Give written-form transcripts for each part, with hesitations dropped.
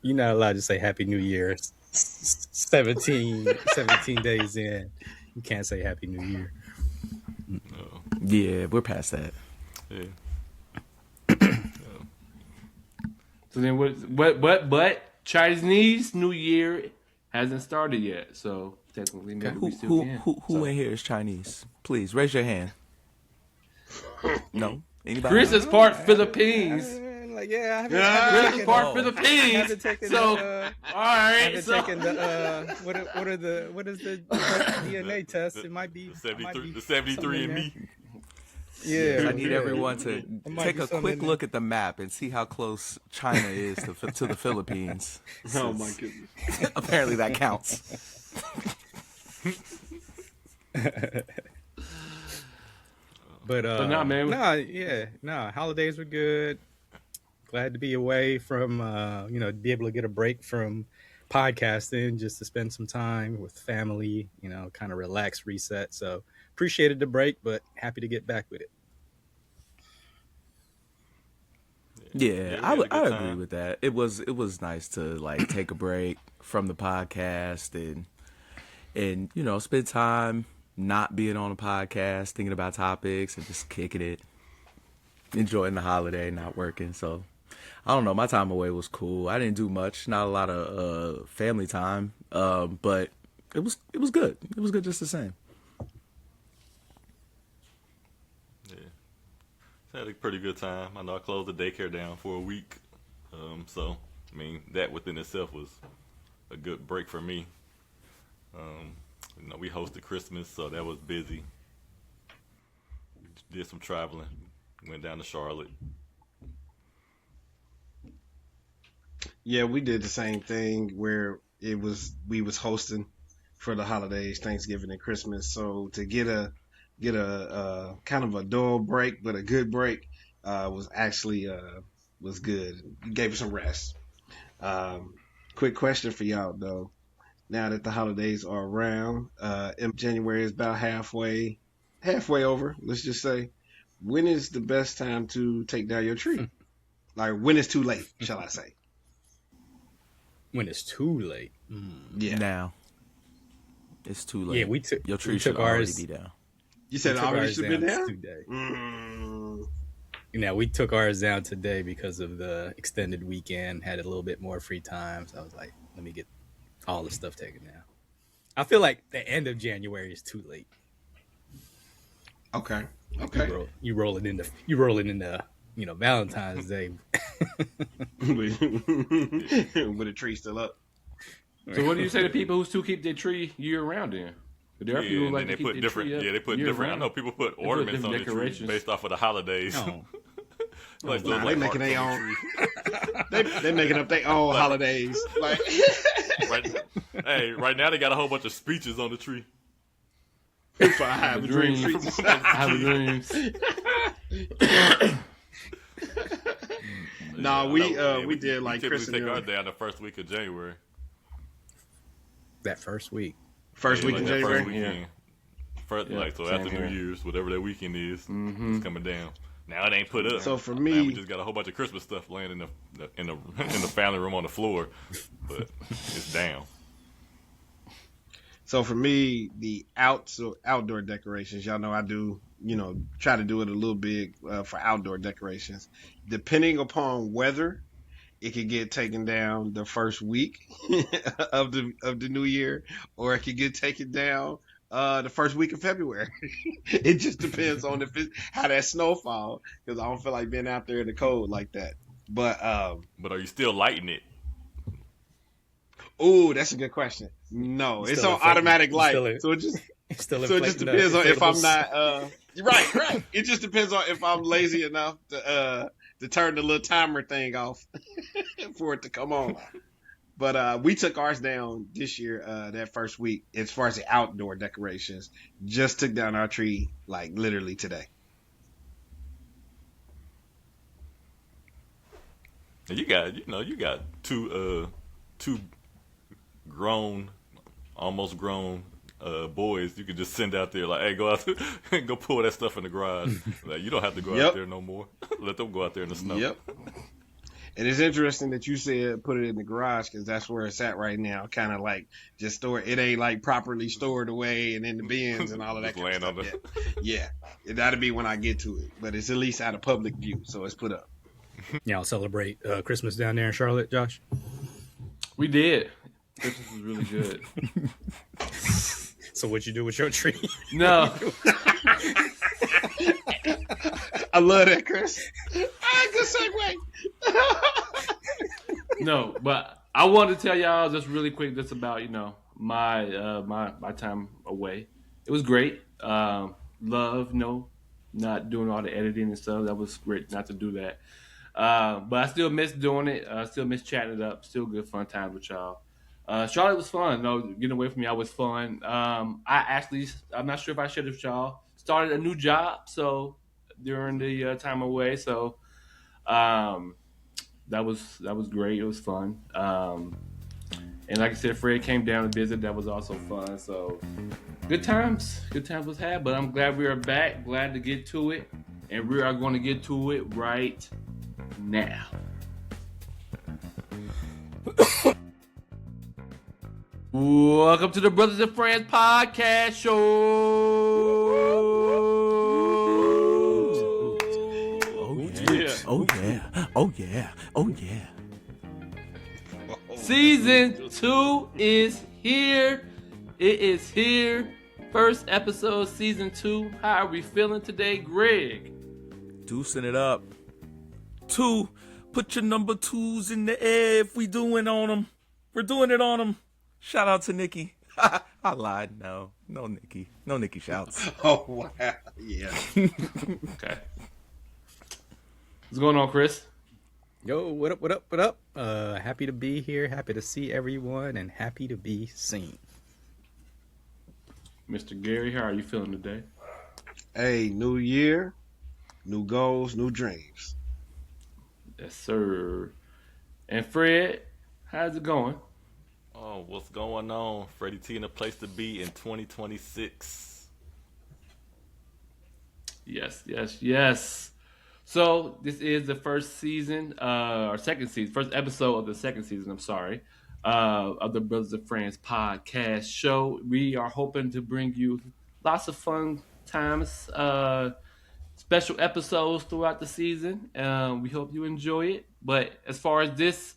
You're not allowed to say Happy New Year. 17 days in, you can't say Happy New Year. No. Yeah, we're past that. Yeah. So then but Chinese New Year hasn't started yet. So technically maybe we still can. Who in here is Chinese? Please raise your hand. No? Anybody? Chris is part Philippines. Like, yeah, Chris is part Philippines. haven't taken So the, all right. haven't So taken the what is the DNA test? It might be the 73 and me. Yeah, I need everyone to might take be a something quick in there. look at the map and see how close China is to the Philippines. oh my goodness. Apparently that counts. But nah, man. holidays were good. Glad to be away from be able to get a break from podcasting, just to spend some time with family, kind of relax, reset. So appreciated the break, but happy to get back with it. Yeah, we I had a would good agree time. with that. It was nice to like take a break from the podcast and spend time not being on a podcast, thinking about topics and just kicking it, enjoying the holiday, not working. So I don't know. My time away was cool. I didn't do much, not a lot of family time, but it was good. It was good just the same. Yeah. Had a pretty good time. I know I closed the daycare down for a week. So, I mean, that within itself was a good break for me. We hosted Christmas, so that was busy. Did some traveling. Went down to Charlotte. Yeah, we did the same thing where we was hosting for the holidays, Thanksgiving and Christmas. So to get a kind of a dull break, but a good break, was actually was good. You gave us some rest. Quick question for y'all though. Now that the holidays are around, January is about halfway over. Let's just say, when is the best time to take down your tree? Like when it's too late, shall I say? When it's too late. Yeah. Now it's too late. Yeah, we took your tree we should took already ours. be down. You said We it took already ours should have been down down? today. Mm. We took ours down today because of the extended weekend. Had a little bit more free time, so I was like, let me get all the stuff taken down. I feel like the end of January is too late. Okay. You roll it into Valentine's Day. With the tree still up. So what do you say to people who still keep their tree year round? Then there are people who and like then to they keep put their different. tree up Yeah, they put year different. round. I know people put put ornaments on different the tree decorations. based off of the holidays. No. Like Nah, they making their own. tree. They making up their own holidays. Like Right now they got a whole bunch of speeches on the tree. if I have a dream. I have dreams. Nah, we did like typically Chris and take them. ours down the first week of January. That first week. First week like in that January. First weekend. Yeah, So same after here. New Year's, whatever that weekend is, it's coming down. Now it ain't put up. So for Man, me, we just got a whole bunch of Christmas stuff laying in the family room on the floor, but it's down. So for me, the outdoor decorations, y'all know I do, try to do it a little big for outdoor decorations. Depending upon weather, it could get taken down the first week of the new year, or it could get taken down the first week of February. It just depends on how that snow fall, because I don't feel like being out there in the cold like that. But But are you still lighting it? ooh, that's a good question. No, it's Still on inflating- automatic light, still in- so it just. Still So it just inflating depends the on if I'm inflatables. not right. It just depends on if I'm lazy enough to turn the little timer thing off for it to come on. But we took ours down this year, that first week, as far as the outdoor decorations. Just took down our tree like literally today. And you got two grown, almost grown boys. You could just send out there like, hey, go out there, go pull that stuff in the garage. Like, you don't have to go Yep. out there no more. Let them go out there in the snow. Yep. And it's interesting that you said put it in the garage because that's where it's at right now. Kind of like just store it. Ain't like properly stored away and in the bins and all of that Just kind of laying stuff on the. yet. Yeah, that'll be when I get to it. But it's at least out of public view, so it's put up. Yeah, I'll celebrate Christmas down there in Charlotte, Josh. We did. Christmas was really good. So what you do with your tree? No. I love that, Chris. Good segue. No, but I wanted to tell y'all just really quick just about, my my time away. It was great. Love, not doing all the editing and stuff. That was great not to do that. But I still miss doing it. I still miss chatting it up. Still good fun times with y'all. Charlotte was fun. No, getting away from y'all was fun. I'm not sure if I shared it with y'all. Started a new job, so during the time away, so that was great. It was fun. And like I said, Fred came down to visit. That was also fun. So good times was had. But I'm glad we are back. Glad to get to it, and we are going to get to it right now. Welcome to the Brothers and Friends podcast show. Oh yeah. Season 2 is here. It is here. First episode, season 2. How are we feeling today, Greg? Deucing it up. 2. Put your number 2s in the air if we doing on them. We're doing it on them. Shout out to Nikki. I lied. No Nikki. No Nikki shouts. Oh, wow. Yeah. Okay. What's going on, Chris? Yo, what up? Happy to be here. Happy to see everyone, and happy to be seen. Mr. Gary, how are you feeling today? Hey, new year, new goals, new dreams. Yes, sir. And Fred, how's it going? Oh, what's going on? Freddie T in a place to be in 2026. Yes. So this is the first episode of the second season. I'm sorry, of the Brothers and Friends podcast show. We are hoping to bring you lots of fun times, special episodes throughout the season. We hope you enjoy it. But as far as this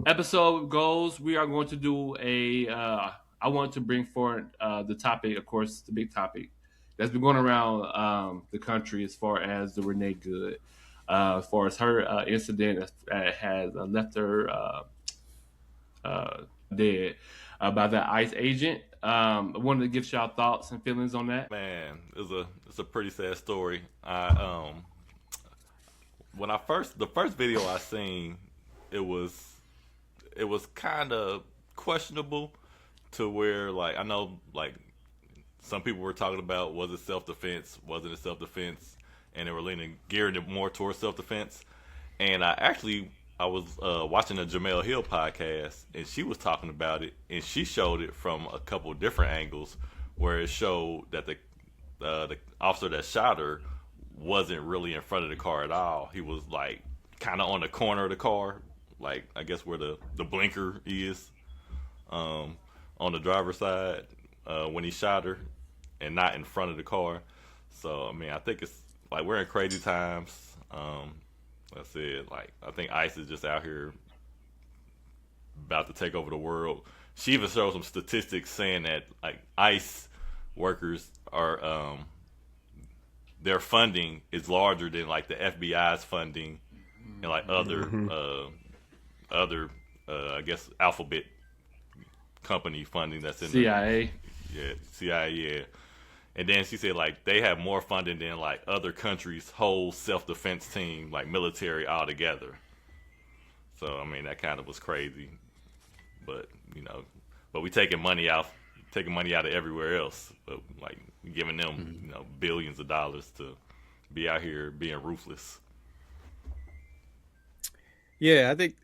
episode goes, we are going to do I want to bring forward the topic, of course, the big topic that's been going around the country as far as the Renee Goode. As far as her incident that has left her dead by that ICE agent. I wanted to get y'all thoughts and feelings on that. Man, it's a pretty sad story. When the first video I seen, it was kind of questionable to where, like, I know, like, some people were talking about, was it self-defense, wasn't it self-defense, and they were gearing it more towards self-defense. And I was watching a Jamel Hill podcast, and she was talking about it, and she showed it from a couple of different angles, where it showed that the officer that shot her wasn't really in front of the car at all. He was, like, kind of on the corner of the car, like, I guess where the blinker is, on the driver's side, when he shot her, and not in front of the car. So, I mean, I think it's, like, we're in crazy times. Like I said, like, I think ICE is just out here about to take over the world. She even showed some statistics saying that, like, ICE workers are, their funding is larger than, like, the FBI's funding and, like, other, I guess, alphabet company funding that's in CIA. CIA, yeah. And then she said, like, they have more funding than, like, other countries' whole self-defense team, like, military altogether. So, I mean, that kind of was crazy. But, we taking money out of everywhere else. But, like, giving them, billions of dollars to be out here being ruthless. Yeah, I think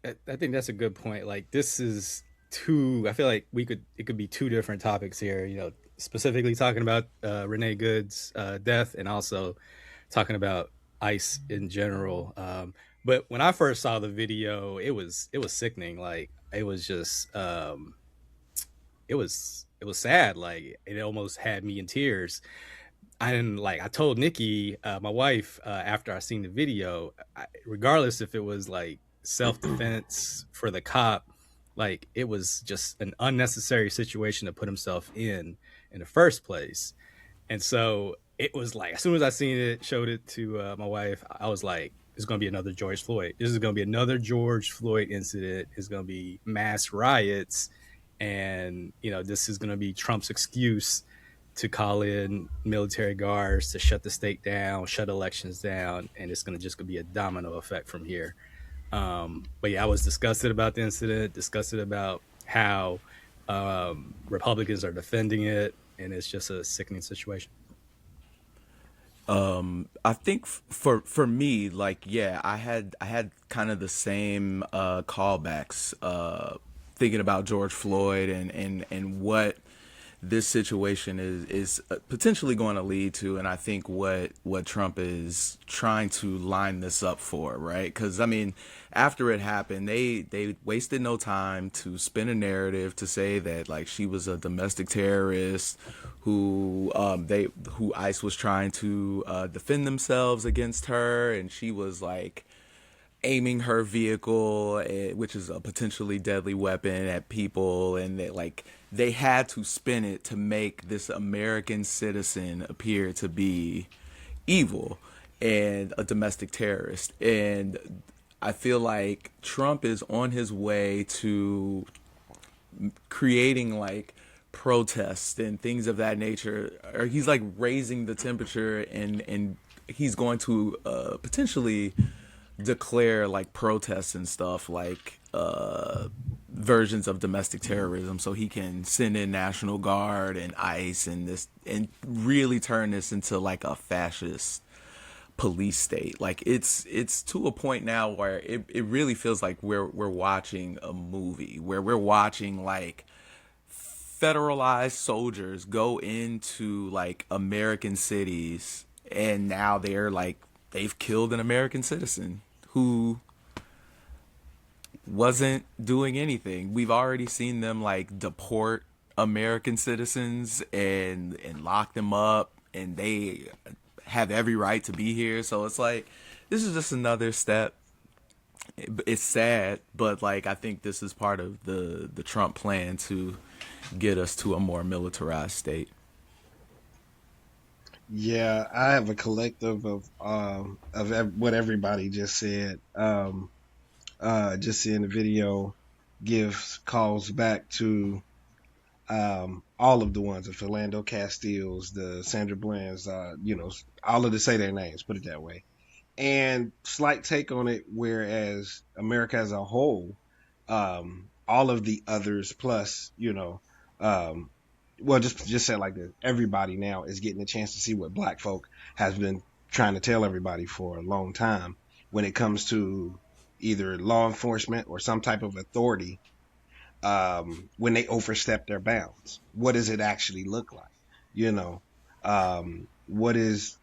that's a good point. Like, this is I feel like it could be two different topics here, specifically talking about Renee Goode's death, and also talking about ICE in general. But when I first saw the video, it was sickening. Like it was just it was sad. Like it almost had me in tears. I didn't like. I told Nikki, my wife, after I seen the video, regardless if it was like self defense for the cop, like it was just an unnecessary situation to put himself in the first place. And so it was like, as soon as I seen it, showed it to my wife, I was like, "It's going to be another George Floyd. This is going to be another George Floyd incident. It's going to be mass riots, and this is going to be Trump's excuse to call in military guards to shut the state down, shut elections down, and it's going to just be a domino effect from here." But yeah, I was disgusted about the incident, disgusted about how Republicans are defending it, and it's just a sickening situation. I think for me, like, yeah, I had kind of the same callbacks, thinking about George Floyd and what this situation is potentially going to lead to, and I think what Trump is trying to line this up for, right? Because I mean, after it happened, they wasted no time to spin a narrative to say that like she was a domestic terrorist who ICE was trying to defend themselves against her, and she was like aiming her vehicle, which is a potentially deadly weapon, at people, and they had to spin it to make this American citizen appear to be evil and a domestic terrorist. And I feel like Trump is on his way to creating like protests and things of that nature, or he's like raising the temperature, and he's going to potentially declare like protests and stuff like versions of domestic terrorism, so he can send in National Guard and ICE and really turn this into like a fascist police state. Like it's to a point now where it really feels like we're watching a movie, where we're watching like federalized soldiers go into like American cities, and now they've killed an American citizen who wasn't doing anything. We've already seen them like deport American citizens and lock them up, and they have every right to be here. So it's like this is just another step. It's sad, but like I think this is part of the Trump plan to get us to a more militarized state. Yeah, I have a collective what everybody just said. Just seeing the video gives calls back to all of the ones, the Philando Castiles, the Sandra Bland's, all of the say their names, put it that way. And slight take on it, whereas America as a whole, all of the others plus, well, just say it like this: everybody now is getting a chance to see what Black folk has been trying to tell everybody for a long time when it comes to either law enforcement or some type of authority. When they overstep their bounds, what does it actually look like? What is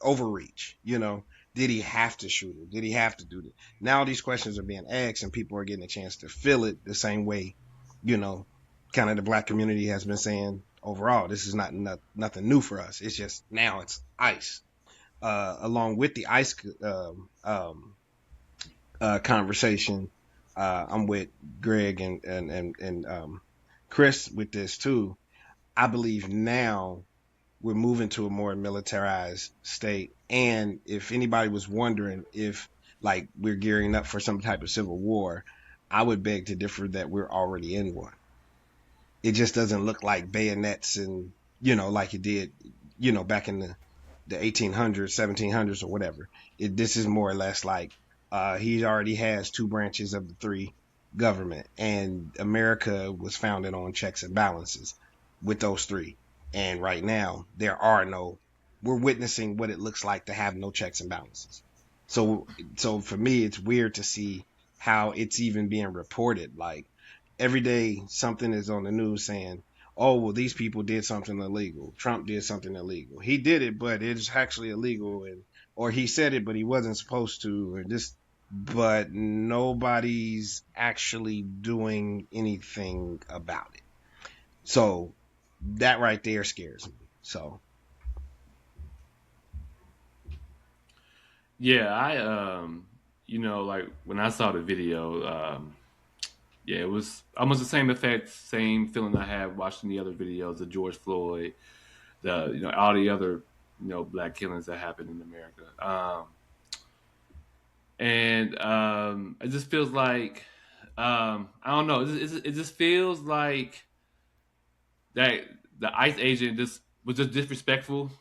overreach? Did he have to shoot her? Did he have to do that? Now these questions are being asked, and people are getting a chance to feel it the same way, kind of the Black community has been saying overall. This is not nothing new for us. It's just now it's ICE. Along with the ICE conversation, I'm with Greg and Chris with this too. I believe now we're moving to a more militarized state, and if anybody was wondering if like we're gearing up for some type of civil war, I would beg to differ that we're already in one. It just doesn't look like bayonets and like it did back in the 1800s, 1700s, or whatever. This is more or less like he already has two branches of the three government, and America was founded on checks and balances with those three. And right now we're witnessing what it looks like to have no checks and balances. So for me, it's weird to see how it's even being reported. Like every day something is on the news saying, oh, well, these people did something illegal. Trump did something illegal. He did it, but it's actually illegal. And or he said it but he wasn't supposed to, or this, but nobody's actually doing anything about it. So that right there scares me. So Yeah, like when I saw the video, yeah, it was almost the same effect, same feeling I had watching the other videos of George Floyd, all the other black killings that happened in America. And it just feels like I don't know. It just feels like that the ICE agent just was just disrespectful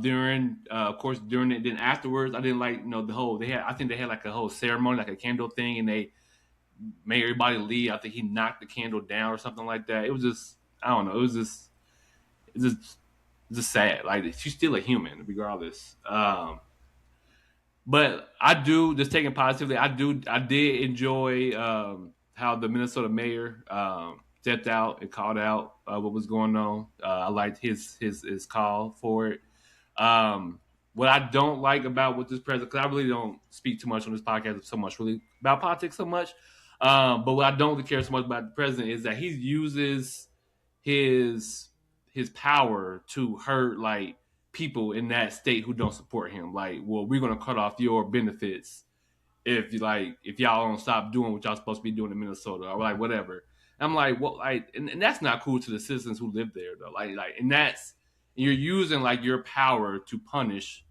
during, of course, during it. Then afterwards, I didn't like the whole. I think they had like a whole ceremony, like a candle thing, and they made everybody leave. I think he knocked the candle down or something like that. It was just, I don't know. It's just sad. Like, she's still a human, regardless. But I do, just taking positively, I did enjoy how the Minnesota mayor stepped out and called out what was going on. I liked his call for it. What I don't like about what this president, because I really don't speak too much on this podcast so much really about politics so much. But what I don't really care so much about the president is that he uses his power to hurt like people in that state who don't support him. Like, well, we're gonna cut off your benefits if y'all don't stop doing what y'all supposed to be doing in Minnesota, or like whatever. I'm like, well, like, and that's not cool to the citizens who live there though. And you're using like your power to punish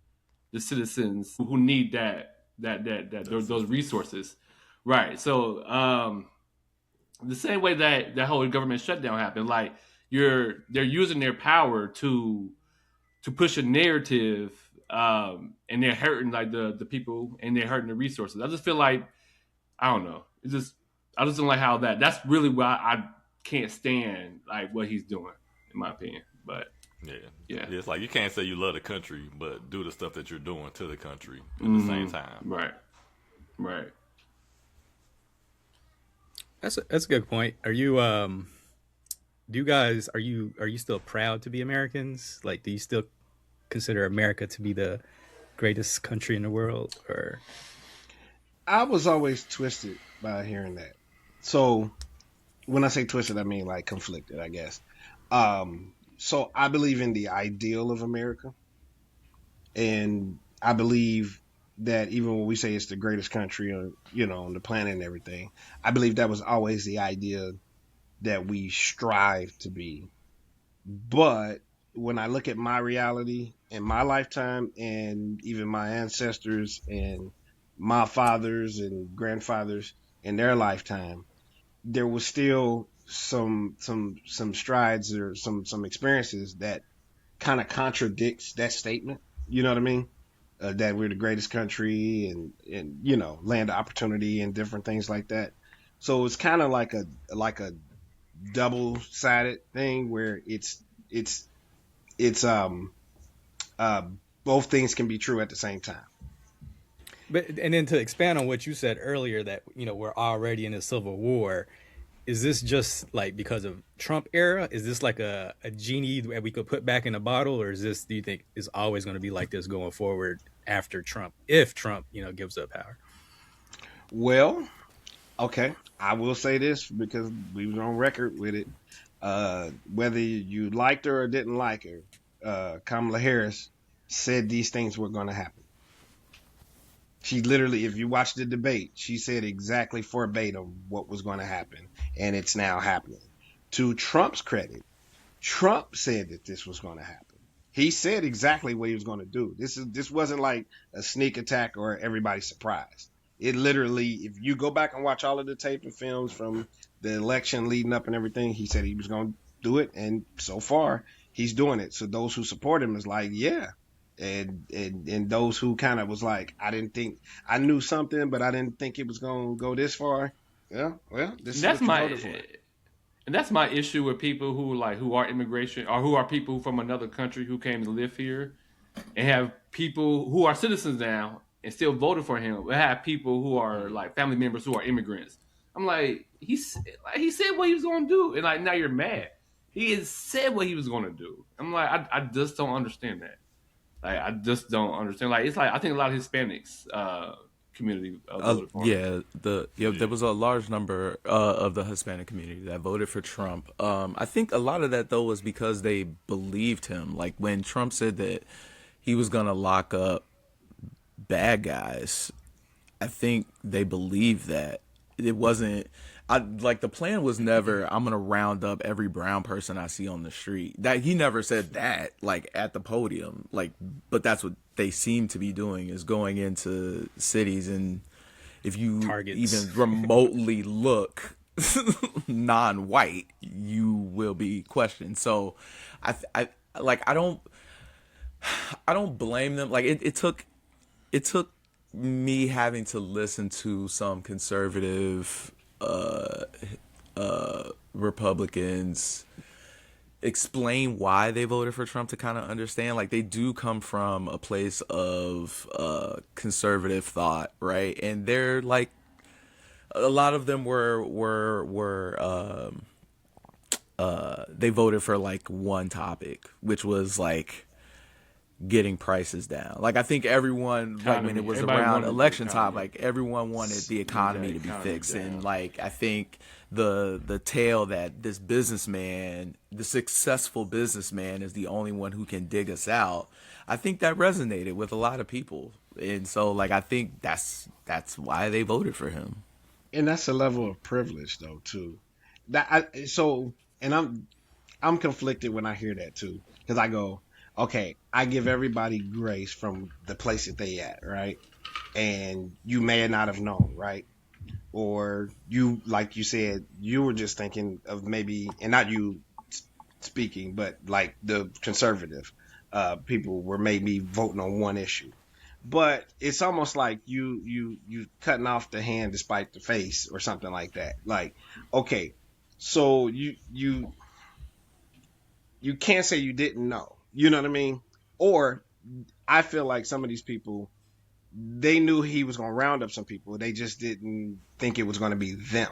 the citizens who need those resources, right? So the same way that whole government shutdown happened, like they're using their power to push a narrative, and they're hurting like the people, and they're hurting the resources. I just feel like, I don't know. I just don't like how that's really why I can't stand like what he's doing, in my opinion. But yeah, it's like you can't say you love the country, but do the stuff that you're doing to the country at the same time. Right. That's a good point. Are you do you guys are you still proud to be Americans? Like, do you still consider America to be the greatest country in the world? Or I was always twisted by hearing that. So when I say twisted, I mean like conflicted, I guess. So I believe in the ideal of America, and I believe that even when we say it's the greatest country on the planet and everything, I believe that was always the idea that we strive to be. But when I look at my reality in my lifetime, and even my ancestors and my fathers and grandfathers in their lifetime, there was still some strides or some experiences that kind of contradicts that statement. You know what I mean? That we're the greatest country, and land of opportunity and different things like that. So it's kind of like a double-sided thing where it's both things can be true at the same time. But and then to expand on what you said earlier, that we're already in a civil war. Is this just like because of Trump era? Is this like a genie that we could put back in a bottle, or do you think is always going to be like this going forward after Trump, if Trump gives up power? Well, okay, I will say this because we was on record with it. Whether you liked her or didn't like her, Kamala Harris said these things were going to happen. She literally, if you watch the debate, she said exactly verbatim what was going to happen, and it's now happening. To Trump's credit, Trump said that this was going to happen. He said exactly what he was going to do. This wasn't like a sneak attack or everybody surprised. It literally, if you go back and watch all of the tape and films from the election leading up and everything, he said he was going to do it, and so far he's doing it. So those who support him is like, yeah. And those who kind of was like, I knew something, but I didn't think it was going to go this far. Yeah, well, this is what you voted for. And that's my issue with people who are immigration, or who are people from another country who came to live here, and have people who are citizens now and still voted for him. We have people who are like family members who are immigrants. I'm like, he said what he was going to do, and like now you're mad. He has said what he was going to do. I'm like, I just don't understand that. Like I just don't understand. Like it's like I think a lot of Hispanics community voted for him. There was a large number of the Hispanic community that voted for Trump. I think a lot of that though was because they believed him. Like when Trump said that he was gonna lock up bad guys, I think they believed that. It wasn't. I like the plan was never. I'm gonna round up every brown person I see on the street. That he never said that like at the podium. Like, but that's what they seem to be doing is going into cities, and if you Targets. even remotely look non-white, you will be questioned. So, I like I don't blame them. Like it took me having to listen to some conservative Republicans explain why they voted for Trump to kind of understand. Like they do come from a place of conservative thought, right? And they're like a lot of them were they voted for like one topic, which was like getting prices down. Like I think everyone, like when it was Everybody around wanted the election time, economy. like everyone wanted the economy to be economy fixed. down. And like I think the tale that this businessman, the successful businessman, is the only one who can dig us out, I think that resonated with a lot of people. And so like I think that's why they voted for him. And that's a level of privilege though too. And I'm conflicted when I hear that too, because I go, okay, I give everybody grace from the place that they at, right? And you may not have known, right? Or you, like you said, you were just thinking of maybe, and not you speaking, but like the conservative people were maybe voting on one issue. But it's almost like you cutting off the hand despite the face or something like that. Like, okay, so you can't say you didn't know. You know what I mean? Or I feel like some of these people, they knew he was going to round up some people. They just didn't think it was going to be them.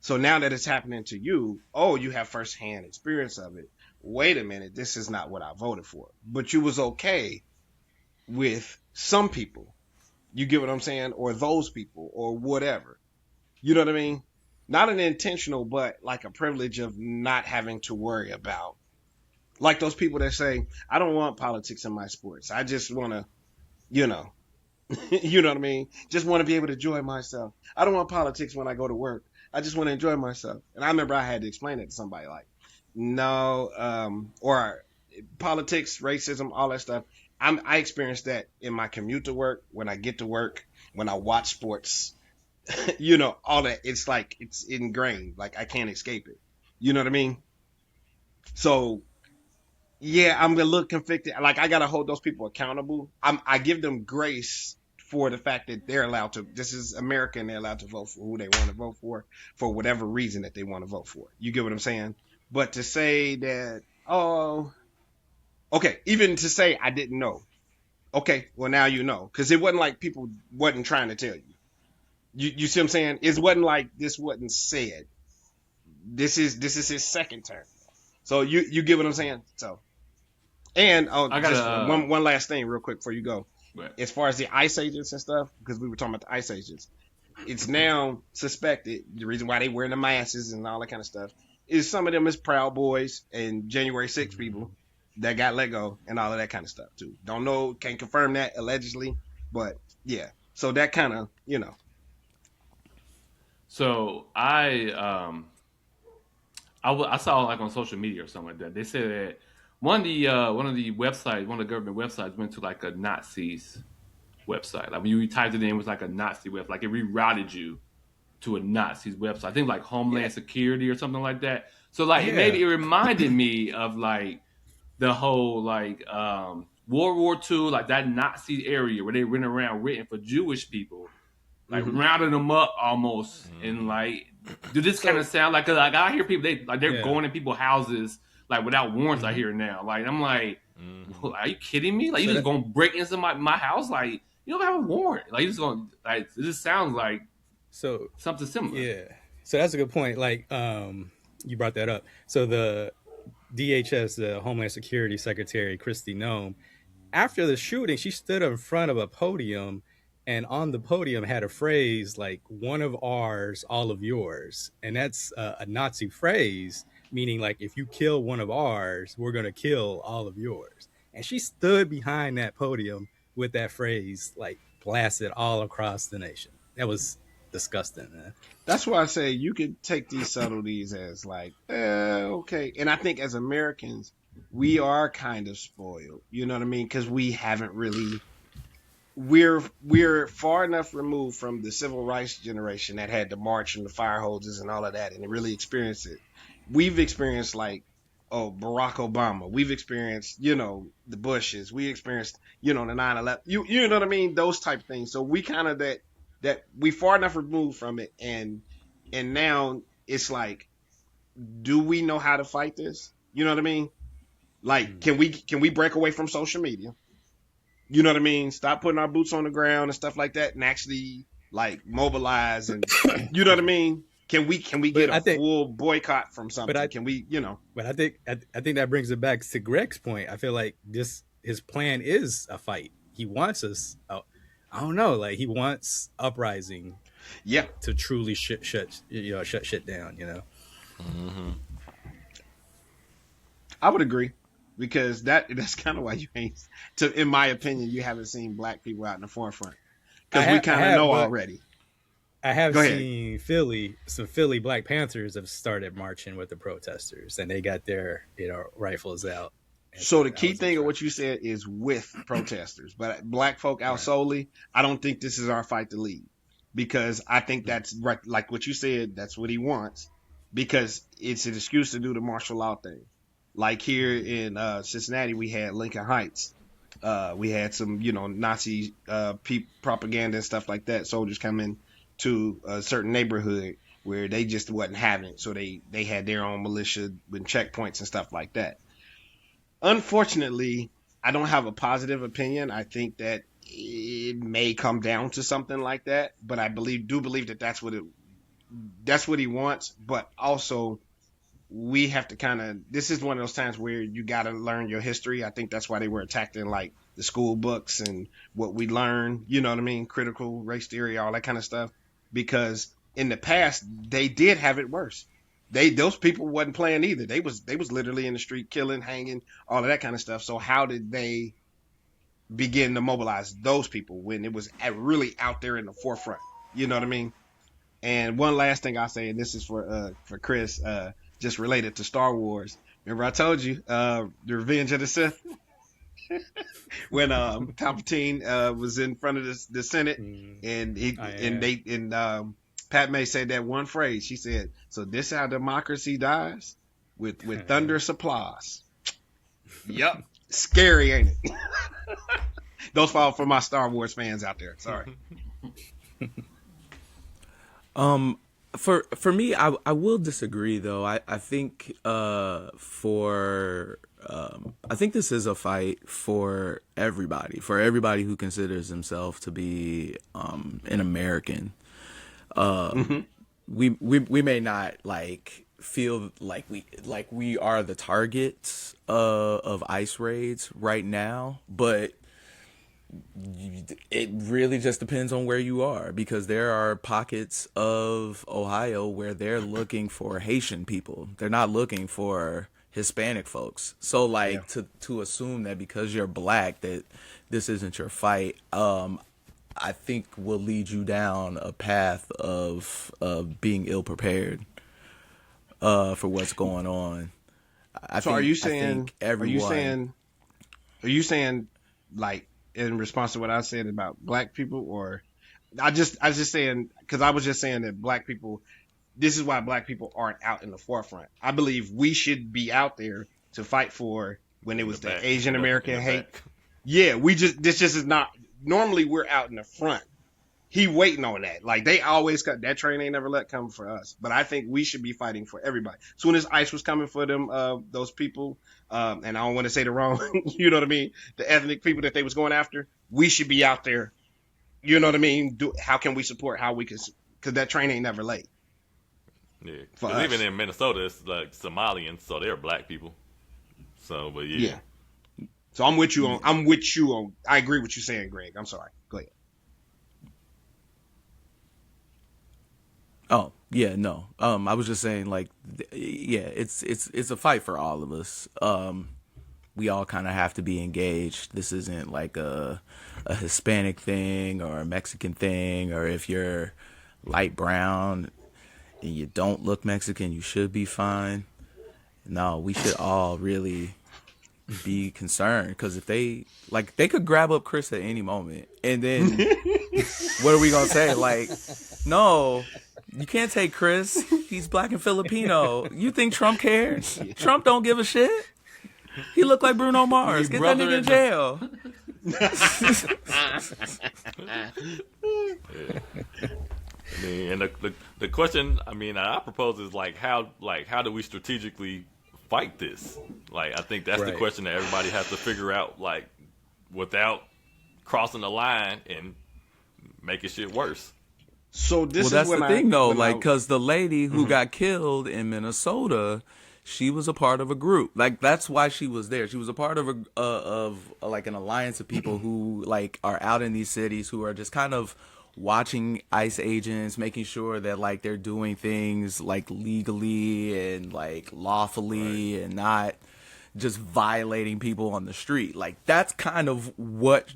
So now that it's happening to you, oh, you have firsthand experience of it. Wait a minute, this is not what I voted for. But you was okay with some people. You get what I'm saying? Or those people or whatever. You know what I mean? Not an intentional, but like a privilege of not having to worry about. Like those people that say, I don't want politics in my sports. I just want to, you know, you know what I mean? Just want to be able to enjoy myself. I don't want politics when I go to work. I just want to enjoy myself. And I remember I had to explain it to somebody like, no, or politics, racism, all that stuff. I experienced that in my commute to work, when I get to work, when I watch sports, you know, all that. It's like, it's ingrained. Like I can't escape it. You know what I mean? So yeah, I'm a little conflicted. Like I gotta hold those people accountable. I give them grace for the fact that they're allowed to. This is America, and they're allowed to vote for who they want to vote for whatever reason that they want to vote for. You get what I'm saying? But to say that, oh, okay, even to say I didn't know. Okay, well now you know, because it wasn't like people wasn't trying to tell you. You see what I'm saying? It wasn't like this wasn't said. This is his second term. So you get what I'm saying? So. And I just gotta. one last thing, real quick, before you go. Right. As far as the ICE agents and stuff, because we were talking about the ICE agents, it's now suspected the reason why they wearing the masks and all that kind of stuff is some of them is Proud Boys and January 6 people that got let go and all of that kind of stuff too. Don't know, can't confirm that allegedly, but yeah. So that kind of, you know. So I saw like on social media or something like that. They said that one of the websites, one of the government websites, went to like a Nazi's website. Like when you typed it in, it was like a Nazi website. Like it rerouted you to a Nazi's website. I think like Yeah. Homeland Security or something like that. So like Yeah. it reminded me of like the whole like World War II, like that Nazi area where they went around written for Jewish people, like Mm-hmm. rounding them up almost, and like, do this kind of So sound like? Cause like I hear people they're yeah. going in people's houses like without warrants. I hmm hear now, like I'm like, Mm-hmm. well, are you kidding me? Like you So just that gonna break into my house? Like you don't have a warrant. Like you just gonna like it just sounds like so something similar. yeah. So that's a good point. Like you brought that up. So the DHS, the Homeland Security Secretary Christy Nome, after the shooting, she stood in front of a podium, and on the podium had a phrase like "one of ours, all of yours," and that's a Nazi phrase meaning like if you kill one of ours, we're gonna kill all of yours. And she stood behind that podium with that phrase like blasted all across the nation. That was disgusting, man. That's why I say you could take these subtleties as like, okay. And I think as Americans, we are kind of spoiled. You know what I mean? Because we haven't really. We're far enough removed from the civil rights generation that had the march and the fire hoses and all of that, and really experienced it. We've experienced like, oh, Barack Obama. We've experienced, the Bushes. We experienced, the 9/11. You know what I mean? Those type of things. So we kind of that we far enough removed from it, and now it's like, do we know how to fight this? You know what I mean? Like, can we break away from social media? You know what I mean? Stop putting our boots on the ground and stuff like that, and actually like mobilize, and you know what I mean? Can we get full boycott from something? Can we, But I think that brings it back to Greg's point. I feel like his plan is a fight. He wants us. I don't know. Like he wants uprising. Yeah. To truly shut shit down. Mm-hmm. I would agree. Because that's kind of why you ain't, in my opinion, you haven't seen black people out in the forefront. Because we kind of know already. I have seen some Philly Black Panthers have started marching with the protesters, and they got their rifles out. So the key thing of what you said is with protesters, but black folk out solely, I don't think this is our fight to lead. Because I think that's right, like what you said, that's what he wants. Because it's an excuse to do the martial law thing. Like here in Cincinnati, we had Lincoln Heights. We had some, Nazi propaganda and stuff like that. Soldiers come in to a certain neighborhood where they just wasn't having it. So they had their own militia with checkpoints and stuff like that. Unfortunately, I don't have a positive opinion. I think that it may come down to something like that. But I do believe that that's what he wants. But also, we have to this is one of those times where you got to learn your history. I think that's why they were attacked in like the school books and what we learn, you know what I mean? Critical race theory, all that kind of stuff. Because in the past, they did have it worse. Those people wasn't playing either. They was literally in the street killing, hanging, all of that kind of stuff. So how did they begin to mobilize those people when it was really out there in the forefront? You know what I mean? And one last thing I'll say, and this is for Chris, just related to Star Wars. Remember I told you, the Revenge of the Sith? When Palpatine was in front of the Senate, and Padme said that one phrase. She said, "So this how democracy dies? With thunderous applause." Yup. Scary, ain't it? Those fall for my Star Wars fans out there. Sorry. For me, I will disagree though. I think I think this is a fight for everybody who considers himself to be an American. We may not like feel like we are the targets of ICE raids right now, but it really just depends on where you are, because there are pockets of Ohio where they're looking for Haitian people. They're not looking for Hispanic folks. So to assume that because you're black that this isn't your fight, I think will lead you down a path of being ill prepared for what's going on. Are you saying like in response to what I said about black people, or I just saying, because I was just saying that black people, this is why black people aren't out in the forefront. I believe we should be out there to fight for when it was the Asian American hate. Yeah, this just is not, normally we're out in the front. He waiting on that. Like they always cut that train, ain't never let come for us. But I think we should be fighting for everybody. As soon as ICE was coming for them, those people, and I don't want to say the wrong, you know what I mean, the ethnic people that they was going after, we should be out there. You know what I mean? How can we support? How we can? Because that train ain't never late. Yeah, because even in Minnesota, it's like Somalians, so they're black people. So, but yeah. So I'm with you on. I agree with you saying, Greg. I'm sorry. Go ahead. Oh, yeah, no. I was just saying, like, yeah, it's a fight for all of us. We all kind of have to be engaged. This isn't like a Hispanic thing or a Mexican thing, or if you're light brown and you don't look Mexican, you should be fine. No, we should all really be concerned, because if they could grab up Chris at any moment, and then what are we gonna say? Like, no, you can't take Chris. He's black and Filipino. You think Trump cares? Trump don't give a shit. He looked like Bruno Mars. Get that nigga in jail. I mean, and the question, I mean, I propose is like how do we strategically fight this? Like, I think that's the question that everybody has to figure out, like, without crossing the line and making shit worse. So this that's the thing, though, like, because the lady who Mm-hmm. got killed in Minnesota, she was a part of a group. Like, that's why she was there. She was a part of like an alliance of people who like are out in these cities, who are just kind of watching ICE agents, making sure that like they're doing things like legally and like lawfully, and not just violating people on the street. Like, that's kind of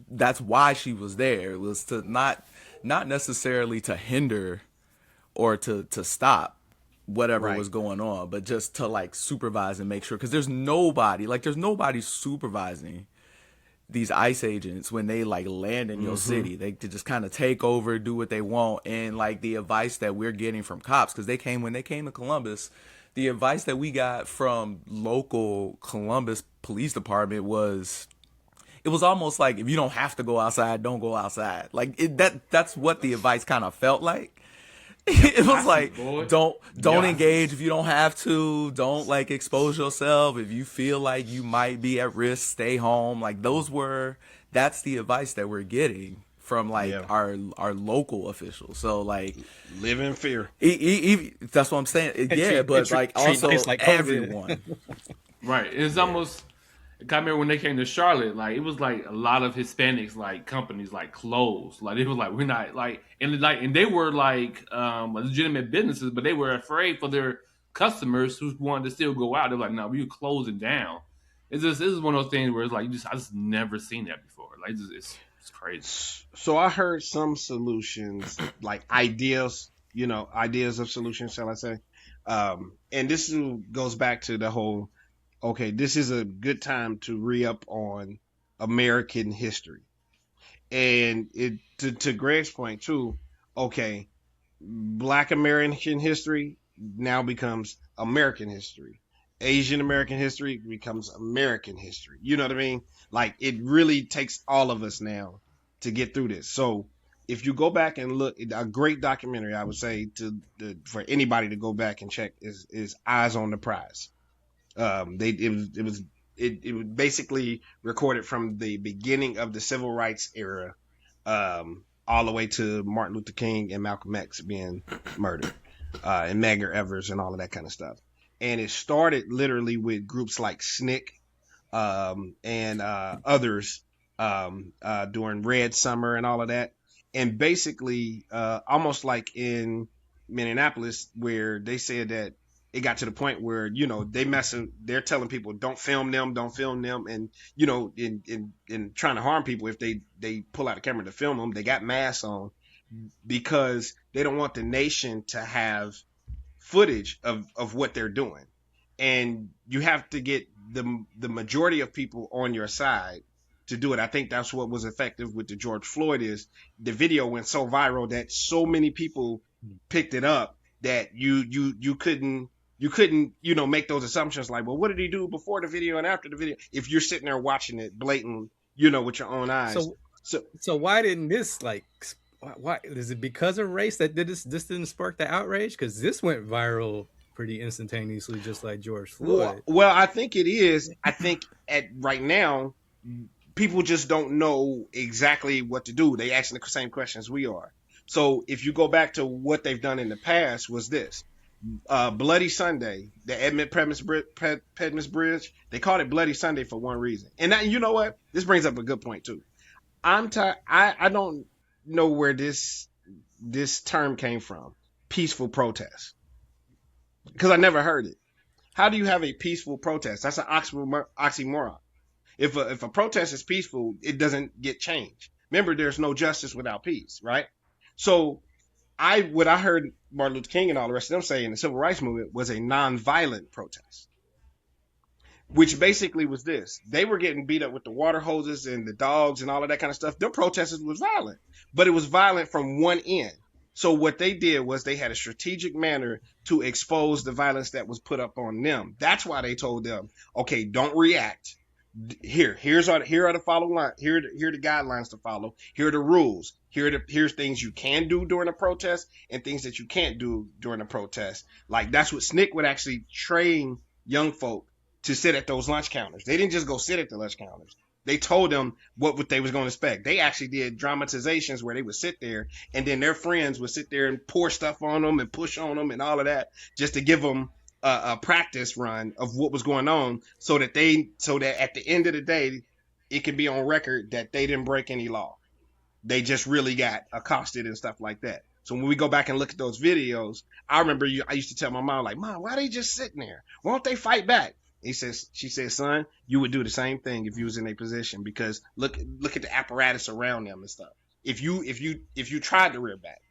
that's why she was there. It was to not necessarily to hinder or to stop whatever was going on, but just to like supervise and make sure, because there's nobody supervising these ICE agents when they like land in your city. They just kind of take over, do what they want. And like the advice that we're getting from cops, because when they came to Columbus, the advice that we got from local Columbus police department was, it was almost like, if you don't have to go outside, don't go outside. Like, that's what the advice kind of felt like. It was like, don't engage if you don't have to. Don't like expose yourself. If you feel like you might be at risk, stay home. Like, that's the advice that we're getting from like our local officials. So like, live in fear. That's what I'm saying. Yeah, but like also like everyone. Right. It's almost. I remember when they came to Charlotte, like, it was like a lot of Hispanics, like, companies like closed. Like, it was like, we're not like, and they were like legitimate businesses, but they were afraid for their customers who wanted to still go out. They're like, no, we're closing down. This is one of those things where it's like, I just never seen that before. Like, it's crazy. So I heard some solutions, like ideas of solutions, shall I say? And this goes back to the whole, okay, this is a good time to re-up on American history. And to Greg's point too, okay, Black American history now becomes American history. Asian American history becomes American history. You know what I mean? Like, it really takes all of us now to get through this. So if you go back and look, a great documentary, I would say for anybody to go back and check is Eyes on the Prize. It was basically recorded from the beginning of the civil rights era, all the way to Martin Luther King and Malcolm X being murdered, and Medgar Evers and all of that kind of stuff. And it started literally with groups like SNCC, and others, during Red Summer and all of that. And basically, almost like in Minneapolis, where they said that it got to the point where, they're telling people, don't film them. And, in trying to harm people, if they pull out a camera to film them, they got masks on, because they don't want the nation to have footage of what they're doing. And you have to get the majority of people on your side to do it. I think that's what was effective with the George Floyd, is the video went so viral that so many people picked it up that you couldn't make those assumptions like, well, what did he do before the video and after the video, if you're sitting there watching it blatant, with your own eyes. So why didn't this, like, why is it because of race that this didn't spark the outrage? Because this went viral pretty instantaneously, just like George Floyd. Well, I think it is. I think right now, people just don't know exactly what to do. They asking the same questions we are. So if you go back to what they've done in the past, was this: Bloody Sunday, the Edmund Pettus Bridge, they called it Bloody Sunday for one reason. And that, you know what? This brings up a good point too. I'm tired. I don't know where this term came from. Peaceful protest, because I never heard it. How do you have a peaceful protest? That's an oxymoron. If a protest is peaceful, it doesn't get changed. Remember, there's no justice without peace, right? So what I heard Martin Luther King and all the rest of them say in the civil rights movement was a nonviolent protest, which basically was this. They were getting beat up with the water hoses and the dogs and all of that kind of stuff. Their protesters was violent, but it was violent from one end. So what they did was they had a strategic manner to expose the violence that was put up on them. That's why they told them, okay, don't react. Here are the follow line. Here are the guidelines to follow. Here are the rules. Here's things you can do during a protest and things that you can't do during a protest. Like that's what SNCC would actually train young folk to sit at those lunch counters. They didn't just go sit at the lunch counters. They told them what they was going to expect. They actually did dramatizations where they would sit there and then their friends would sit there and pour stuff on them and push on them and all of that just to give them a practice run of what was going on so that at the end of the day, it could be on record that they didn't break any law. They just really got accosted and stuff like that. So when we go back and look at those videos, I remember I used to tell my mom, like, Mom, why are they just sitting there? Why don't they fight back? She said, son, you would do the same thing if you was in a position because look at the apparatus around them and stuff. If you tried to rear back,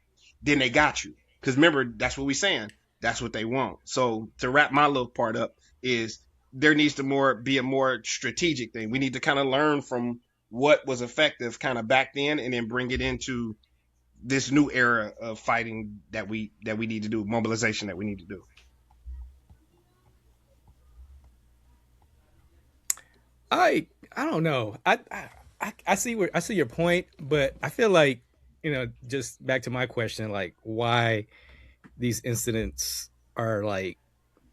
then they got you. Because remember, that's what we're saying. That's what they want. So to wrap my little part up is there needs to be a more strategic thing. We need to kind of learn from what was effective kind of back then and then bring it into this new era of fighting that we need to do, mobilization that we need to do. I don't know. I see your point, but I feel like, just back to my question, like why these incidents are like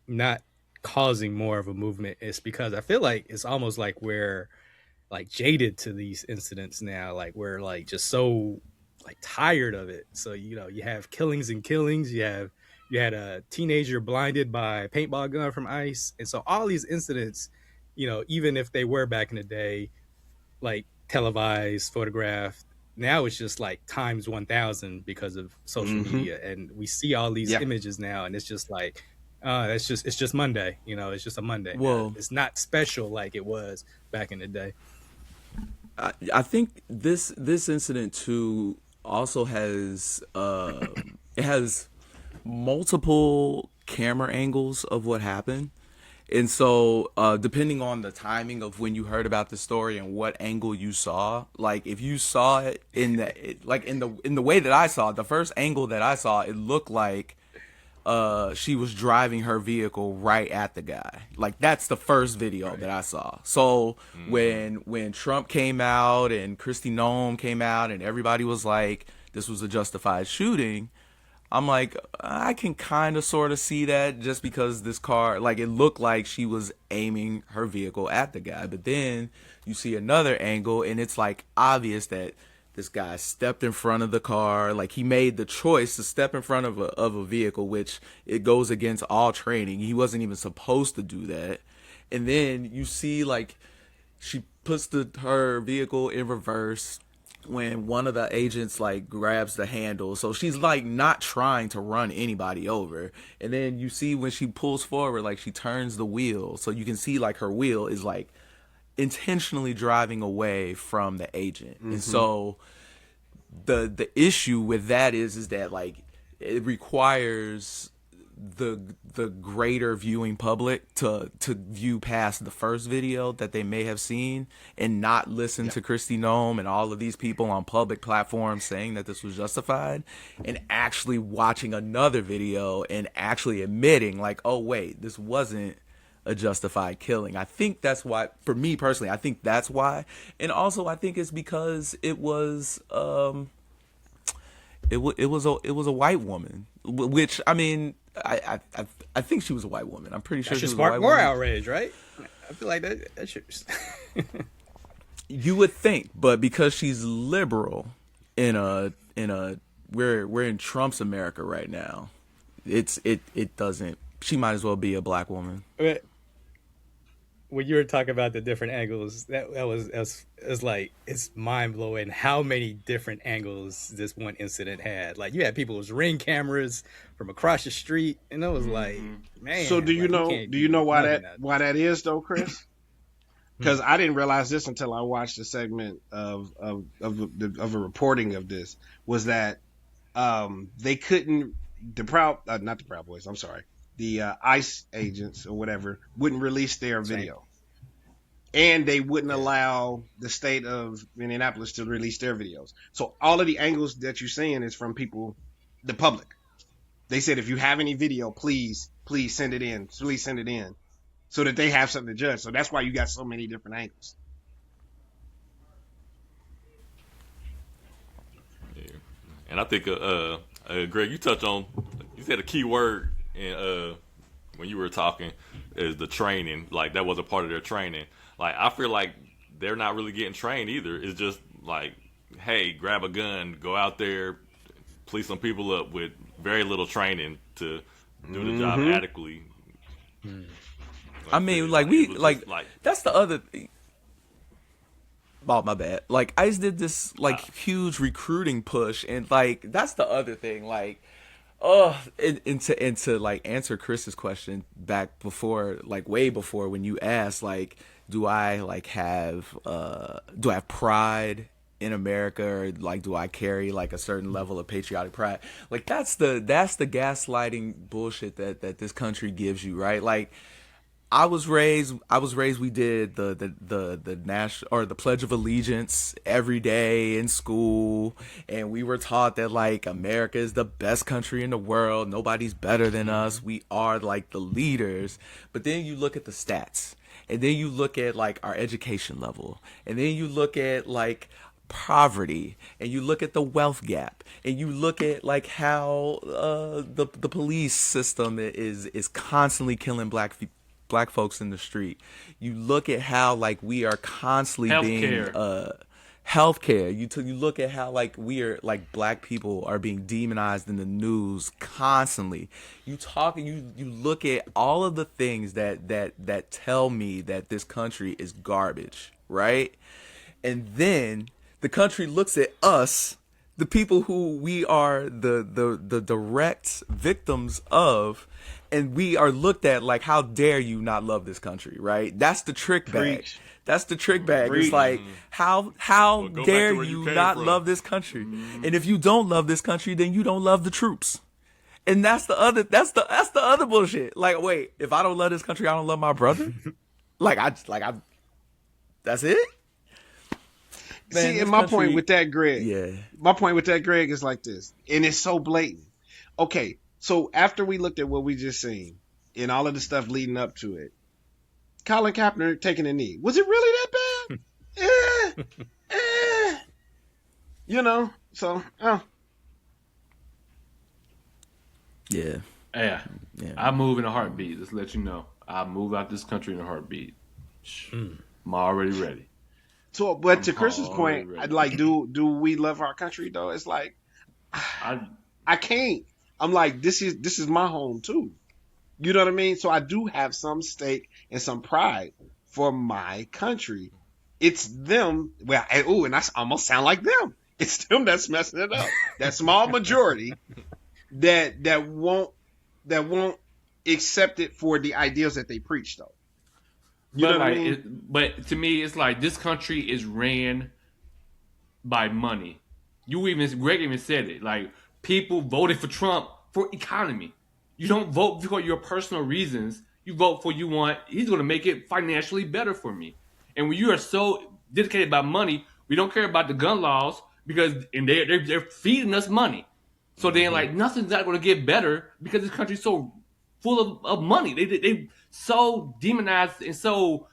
not causing more of a movement is because I feel like it's almost like we're like jaded to these incidents now. Like we're like just so like tired of it. So, you have killings and killings. You had a teenager blinded by a paintball gun from ICE. And so all these incidents, even if they were back in the day, like televised, photographed, now it's just like times 1,000 because of social media. And we see all these images now and it's just like, it's just Monday, it's just a Monday. Well, it's not special like it was back in the day. I think this incident too also has it has multiple camera angles of what happened. And so, depending on the timing of when you heard about the story and what angle you saw, like if you saw it in the way that I saw it, the first angle that I saw, it looked like she was driving her vehicle right at the guy. Like that's the first video that I saw. So when Trump came out and Kristi Noem came out and everybody was like, this was a justified shooting, I'm like, I can kind of sort of see that just because this car, like it looked like she was aiming her vehicle at the guy. But then you see another angle and it's like obvious that this guy stepped in front of the car. Like he made the choice to step in front of a vehicle, which it goes against all training. He wasn't even supposed to do that. And then you see like she puts her vehicle in reverse when one of the agents like grabs the handle. So she's like not trying to run anybody over. And then you see when she pulls forward, like she turns the wheel. So you can see like her wheel is like intentionally driving away from the agent. And so the issue with that is that like it requires the greater viewing public to view past the first video that they may have seen and not listen to Kristi Noem and all of these people on public platforms saying that this was justified, and actually watching another video and actually admitting like, oh wait, this wasn't a justified killing. I think that's why, for me personally, I think that's why. And also I think it's because it was it was a white woman, which I mean, I think she was a white woman. I'm pretty sure she was a white woman. More outrage, right? I feel like that should. You would think, but because she's liberal in a we're in Trump's America right now. it doesn't. She might as well be a black woman. When you were talking about the different angles, that was like, it's mind blowing how many different angles this one incident had. Like, you had people with Ring cameras from across the street, and it was like, man. So do you know why that is though, Chris? Because I didn't realize this until I watched a segment of a reporting of this. Was that they couldn't not the Proud Boys. I'm sorry. The ICE agents or whatever wouldn't release their video. And they wouldn't allow the state of Indianapolis to release their videos. So all of the angles that you're seeing is from people, the public. They said, if you have any video, please send it in. Please send it in so that they have something to judge. So that's why you got so many different angles. Yeah. And I think, Greg, you said a key word when you were talking is the training. Like, that was a part of their training. Like, I feel like they're not really getting trained either. It's just like, hey, grab a gun, go out there, police some people up with very little training to do the job adequately. I mean, that's the other thing. Oh, my bad. Like, ICE did this huge recruiting push, and like that's the other thing. Like, and to like answer Chris's question back before, like way before, when you asked, like, do I have pride in America, or like do I carry like a certain level of patriotic pride? Like, that's the gaslighting bullshit that this country gives you, right? Like, I was raised. We did the national or the Pledge of Allegiance every day in school, and we were taught that like America is the best country in the world. Nobody's better than us. We are like the leaders. But then you look at the stats, and then you look at like our education level, and then you look at like poverty, and you look at the wealth gap, and you look at like how the police system is constantly killing black folks in the street. You look at how like we are constantly healthcare. You look at how like we are like black people are being demonized in the news constantly. You look at all of the things that tell me that this country is garbage, right? And then the country looks at us, the people who we are the direct victims of, and we are looked at like, how dare you not love this country, right? That's the trick bag. That's the trick bag. It's like, how dare you not love this country? And if you don't love this country, then you don't love the troops. And that's the other bullshit. Like, wait, if I don't love this country, I don't love my brother? That's it? Man, see, and my point with that, Greg, is like this, and it's so blatant. Okay, so after we looked at what we just seen and all of the stuff leading up to it, Colin Kaepernick taking a knee, was it really that bad? You know, so yeah. I move in a heartbeat. Just to let you know, I move out this country in a heartbeat. I'm already ready. So, but to Chris's point, I'd like, do we love our country though? It's like, I can't. I'm like, this is my home too. You know what I mean? So I do have some stake and some pride for my country. It's them. Well, and I almost sound like them. It's them that's messing it up. That small majority that won't accept it for the ideals that they preach though. You know what I mean? But to me, it's like this country is ran by money. Greg even said it. Like, people voted for Trump for economy. You don't vote for your personal reasons. You vote for he's going to make it financially better for me. And when you are so dedicated by money, we don't care about the gun laws because they're feeding us money. So then, like, nothing's not going to get better because this country's so full of money. They so demonized and so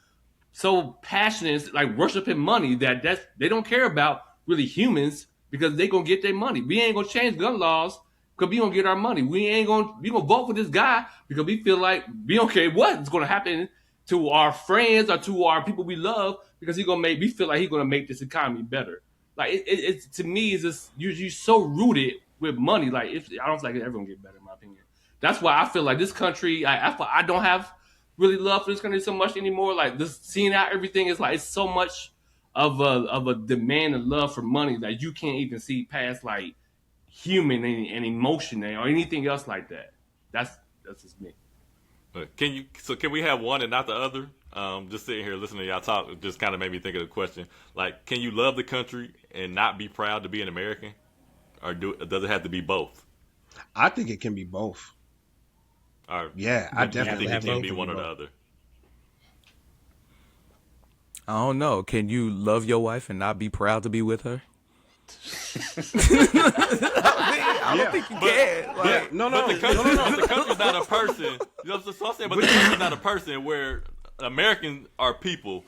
passionate, like worshiping money that they don't care about really humans because they gonna get their money. We ain't gonna change gun laws because we gonna get our money. We gonna vote for this guy because we feel like we don't care what's gonna happen to our friends or to our people we love because we feel like he's gonna make this economy better. Like it's to me, it's just you're so rooted with money. Like, I don't feel like it's ever gonna get better in my opinion. That's why I feel like this country. I don't have really love for this country so much anymore. Like this, seeing how everything is like it's so much of a demand and love for money that you can't even see past like human and emotion or anything else like that. That's just me. But can we have one and not the other? Just sitting here listening to y'all talk, it just kind of made me think of the question. Like, can you love the country and not be proud to be an American? Or does it have to be both? I think it can be both. Or Yeah, I do you definitely think it think can be one or the other? I don't know. Can you love your wife and not be proud to be with her? I don't think you can. Like, No. But the country's not a person. You know what I'm saying? But the country's not a person where Americans are people,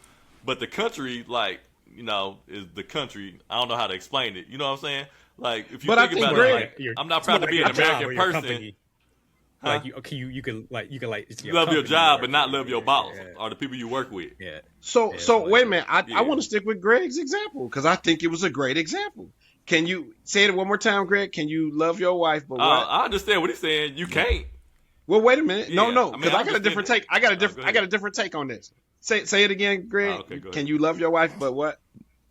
but the country, like, you know, is the country. I don't know how to explain it. You know what I'm saying? Like, if you But I think think about Greg- it, like, I'm not proud to be an American person. Huh? Like you can it's your Love your company job, work but not for. love your boss Yeah. or the people you work with. Yeah. So Yeah, wait a minute. I Yeah. want to stick with Greg's example because I think it was a great example. Can you say it one more time, Greg? Can you love your wife, but what? I understand what he's saying. You can't. Well, wait a minute. No, Yeah, no, I mean, because I I got a different understand take. I got a it. different. Go I got a ahead. different take on this. Say it again, Greg. Okay, go ahead. Can you love your wife, but what?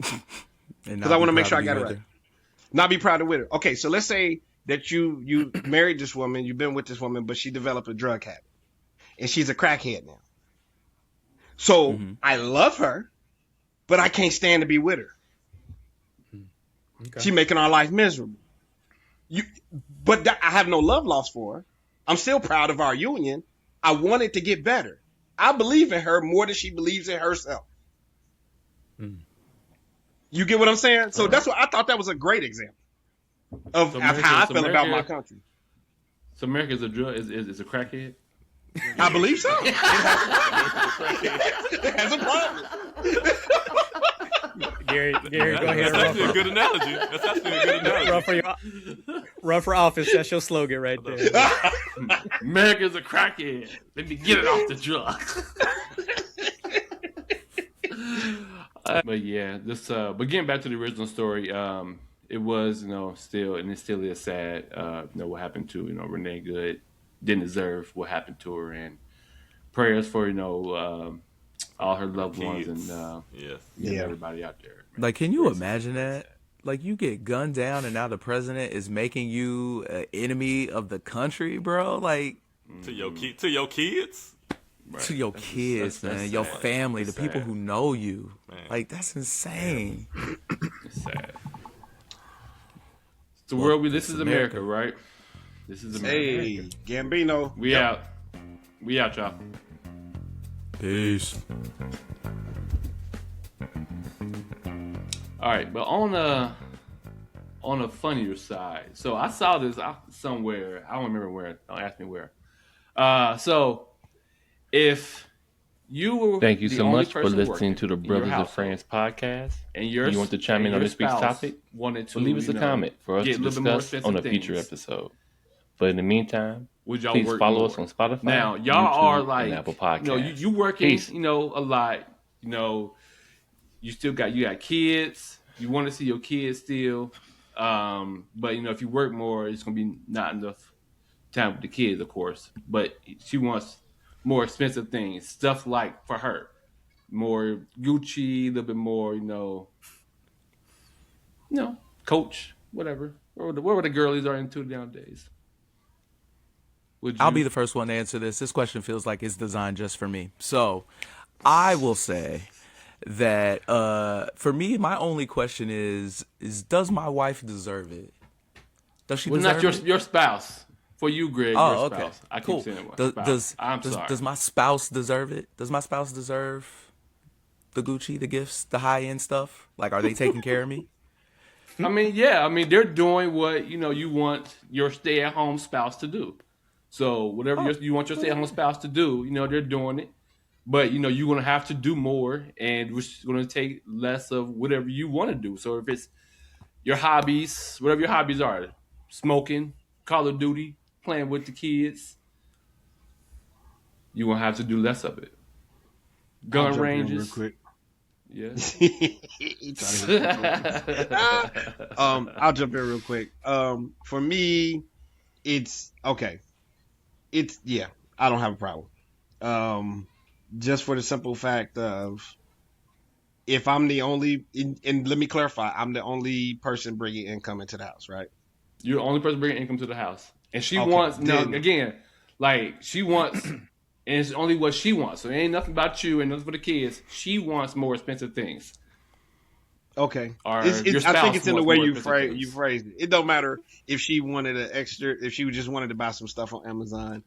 and Because not I be want to make proud sure I be got it with right. her. Not be proud of with her. Okay, so let's say that you married this woman, you've been with this woman, but she developed a drug habit, and she's a crackhead now. So I love her, but I can't stand to be with her. Okay. She making our life miserable. I have no love lost for her. I'm still proud of our union. I want it to get better. I believe in her more than she believes in herself. You get what I'm saying? So that's what I thought that was a great example of how I feel about my country. So America is a drug is a crackhead. I believe so. It has a problem. Gary, go ahead. That's actually a good analogy. That's actually a good analogy. Run for office. That's your slogan right there. America's a crackhead. Let me get it off the drug. But yeah, but getting back to the original story, it was, still, and it still is sad, what happened to, Renee Goode. Didn't deserve what happened to her, and prayers for, all her loved ones and everybody out there. Man. Like, can you imagine that? Like, you get gunned down and now the president is making you an enemy of the country, bro? Like, to your kids? Right. to your kids, man, your family, the people who know you. Man. Like, that's insane. It's sad. It's the world this is America, right? This is America. Hey, Gambino. We out. We out, y'all. Peace. All right, but on a funnier side, so I saw this somewhere. I don't remember where. Don't ask me where. So if you were thank you the so only much for person listening to the working in your Brothers and household, Friends podcast, and you want to chime in on this week's topic, wanted to leave us a comment for us get to a little bit more discuss on a expensive future things. episode. But in the meantime, Would y'all please work follow more? us on Spotify. Now, y'all YouTube, are like, and Apple Podcasts. You working, Peace. a lot. You still got kids. You want to see your kids still, but if you work more, it's gonna be not enough time with the kids, of course. But she wants more expensive things, stuff like for her, more Gucci, a little bit more, Coach, whatever. Whatever the girlies are into nowadays. I'll be the first one to answer this. This question feels like it's designed just for me. So I will say that for me, my only question is does my wife deserve it? Does she deserve not it? your spouse. For you, Greg, Oh, your okay. spouse. I keep Cool. saying it. Sorry. Does my spouse deserve it? Does my spouse deserve the Gucci, the gifts, the high-end stuff? Like, are they taking care of me? I mean, yeah. I mean, they're doing what, you want your stay-at-home spouse to do. So whatever you want your stay-at-home spouse to do, they're doing it. But, you're going to have to do more, and we're going to take less of whatever you want to do. So if it's your hobbies, whatever your hobbies are, smoking, Call of Duty, playing with the kids, you're going to have to do less of it. Gun ranges. Real quick. Yeah. I'll jump in real quick. For me, it's okay. I don't have a problem. Just for the simple fact of if I'm the only, and let me clarify, I'm the only person bringing income into the house, right? You're the only person bringing income to the house, and she Okay, wants then- again, like she wants, and it's only what she wants. So it ain't nothing about you and nothing for the kids. She wants more expensive things. Okay, Or I think spouse it's in the wants way more you expensive things. phrased it. It don't matter if she wanted if she just wanted to buy some stuff on Amazon.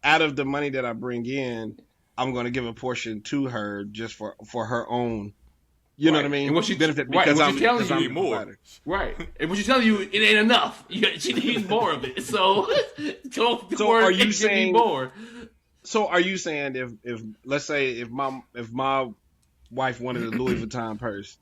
Out of the money that I bring in, I'm going to give a portion to her just for her own. You know what I mean? And what she benefit right, because and what I'm she's telling you the more. provider. Right, and what she's telling you, it ain't enough. She needs more of it. So go to So work are you and give saying- me more? So are you saying if let's say if my wife wanted a Louis Vuitton purse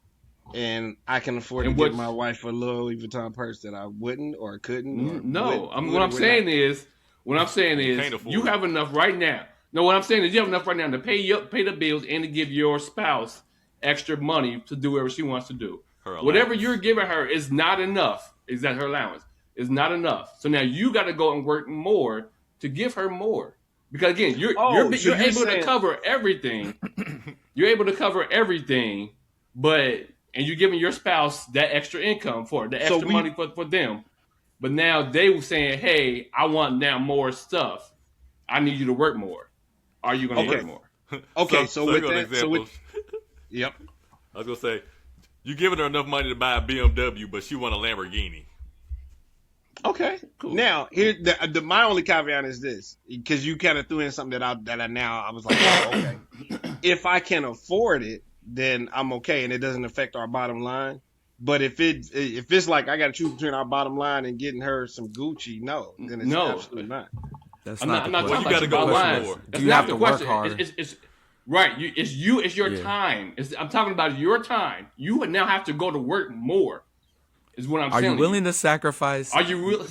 and I can afford And to what- get my wife a Louis Vuitton purse that I wouldn't or couldn't? Or No, would what or I'm would saying not? is, can't afford you it. have enough right now. No, what I'm saying is you have enough right now to pay the bills and to give your spouse extra money to do whatever she wants to do. Her Whatever allowance. you're giving her is not enough. Is that her allowance is not enough? So now you got to go and work more to give her more. Because again, you're able saying- to cover everything. You're able to cover everything, and you're giving your spouse that extra income for it, the So extra money for them. But now they were saying, "Hey, I want now more stuff. I need you to work more. Are you going to Okay. work more?" Okay, so with here's an that, example. yep. I was gonna say, you giving her enough money to buy a BMW, but she want a Lamborghini. Okay. Cool. Now, here, my only caveat is this, because you kind of threw in something that I was like, oh, okay. If I can afford it, then I'm okay, and it doesn't affect our bottom line. But if it's like I got to choose between our bottom line and getting her some Gucci, no, then it's No. absolutely not. That's I'm not not the talking question. Well, you about gotta your go bottom work line. more. That's Do you not have the to work question. harder? It's right. It's your Yeah. time. I'm talking about your time. You would now have to go to work more. Is what I'm Are saying. you willing to sacrifice? Are you really?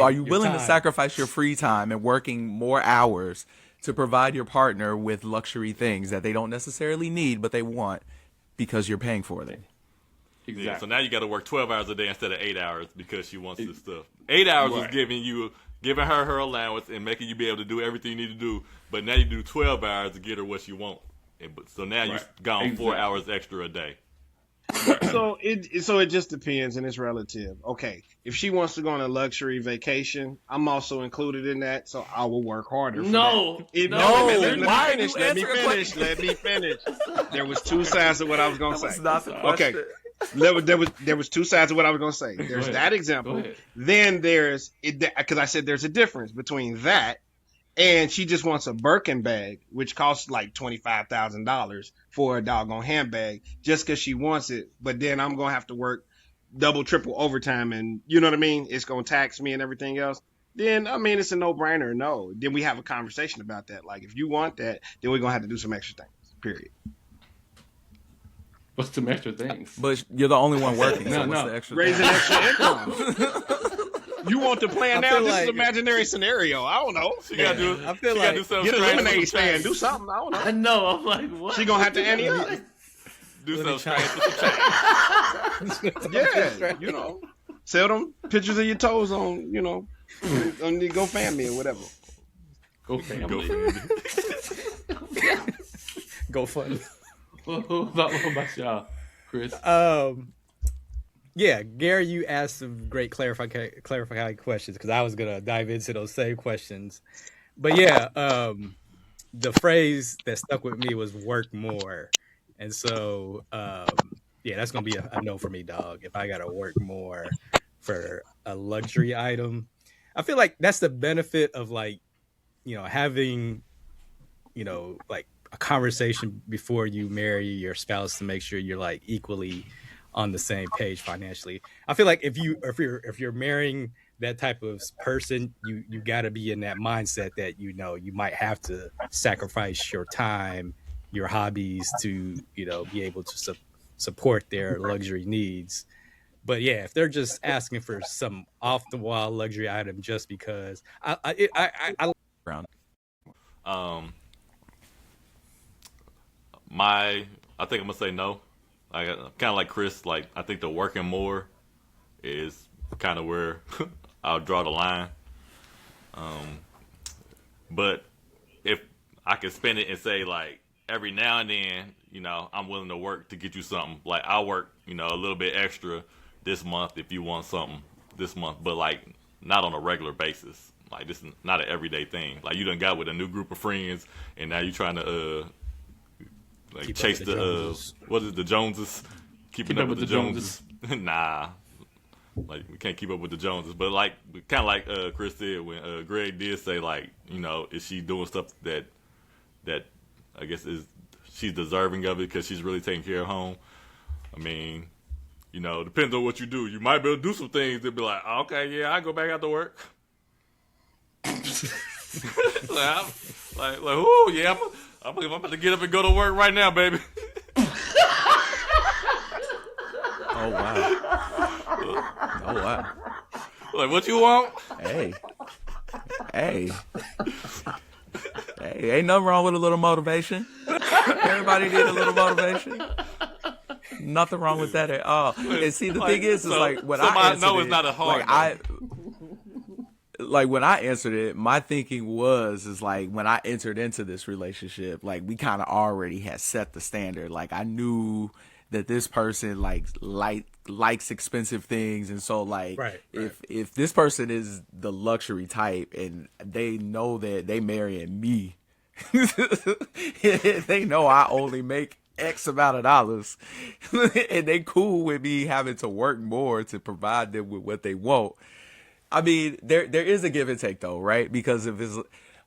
Are you your willing to time. sacrifice your free time and working more hours to provide your partner with luxury things that they don't necessarily need but they want because you're paying for them? Exactly. Yeah, so now you got to work 12 hours a day instead of 8 hours because she wants this stuff. 8 hours Right. is giving her allowance and making you be able to do everything you need to do. But now you do 12 hours to get her what she wants. So now Right. you've gone 4 Exactly. hours extra a day. So it just depends and it's relative. Okay, if she wants to go on a luxury vacation, I'm also included in that, so I will work harder. For No, that. If- no, wait a minute, why are let me you finish. Let me answering a finish. question? Let me finish. There was two sides of what I was gonna say. not the Okay. There was two sides of what I was gonna say. There's ahead. that Go example. ahead. Then there's it because I said there's a difference between that and she just wants a Birkin bag, which costs like $25,000 for a doggone handbag, just because she wants it. But then I'm gonna have to work double, triple overtime, and you know what I mean. It's gonna tax me and everything else. Then I mean it's a no-brainer. No. Then we have a conversation about that. Like if you want that, then we're gonna have to do some extra things. Period. What's some extra things? But you're the only one working. No, so what's no. the extra Raising thing? extra income. You want to plan I now? feel This is like- an imaginary scenario. I don't know. She got to do, I feel she like- gotta do something Get a strange lemonade with some stand. change. Do something. I don't know. I know. I'm like, what? She gonna have to ante up. Do Let me something try strange with some change. Yeah, you know, sell them pictures of your toes on, you know, on the GoFundMe or whatever. Go Go family. for it. Go fun. What about y'all, Chris? Yeah, Gary, you asked some great clarifying questions because I was gonna dive into those same questions. But yeah, the phrase that stuck with me was "work more," and so yeah, that's gonna be a no for me, dog. If I gotta work more for a luxury item, I feel like that's the benefit of like having like a conversation before you marry your spouse to make sure you're like equally on the same page financially. I feel like if you're marrying that type of person, you got to be in that mindset that you might have to sacrifice your time, your hobbies to be able to support their luxury needs. But yeah, if they're just asking for some off the wall luxury item just because I I think I'm gonna say no. Like kind of like Chris. Like I think the working more is kind of where I'll draw the line. But if I can spend it and say like every now and then, I'm willing to work to get you something. Like I'll work, a little bit extra this month if you want something this month, but like not on a regular basis. Like this is not an everyday thing. Like you done got with a new group of friends and now you trying to like Keep chase up with the what is it, the Joneses? Keeping up with the Joneses. Nah. Like we can't keep up with the Joneses, but like kind of like Chris said when Greg did say like is she doing stuff that I guess she's deserving of it because she's really taking care of home. I mean, depends on what you do. You might be able to do some things that be like, oh, okay, yeah, I go back out to work. like, oh yeah, I'm about to get up and go to work right now, baby. Oh wow. Oh wow. Like, what you want? Hey, ain't nothing wrong with a little motivation. Everybody need a little motivation. Nothing wrong with that at all. And see, the thing is like when I answered know it's not a hard. Like when I answered it, my thinking is like when I entered into this relationship, like we kind of already had set the standard. Like I knew that this person likes expensive things, and so like if this person is the luxury type and they know that they marrying me, they know I only make X amount of dollars, and they cool with me having to work more to provide them with what they want. I mean, there is a give and take though, right? Because if it's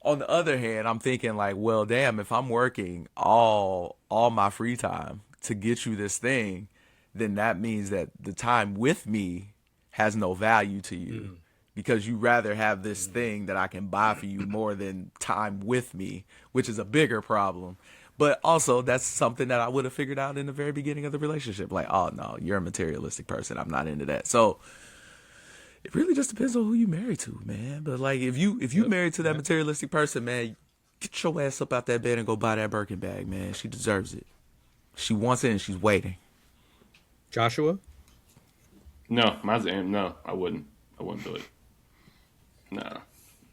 on the other hand, I'm thinking like, well, damn, if I'm working all my free time to get you this thing, then that means that the time with me has no value to you because you rather have this thing that I can buy for you more than time with me, which is a bigger problem. But also that's something that I would have figured out in the very beginning of the relationship. Like, oh no, you're a materialistic person. I'm not into that. So it really just depends on who you married to, man. But like if you married to that materialistic person, man, get your ass up out that bed and go buy that Birkin bag, man. She deserves it. She wants it and she's waiting. Joshua? No, no, I wouldn't do it. No,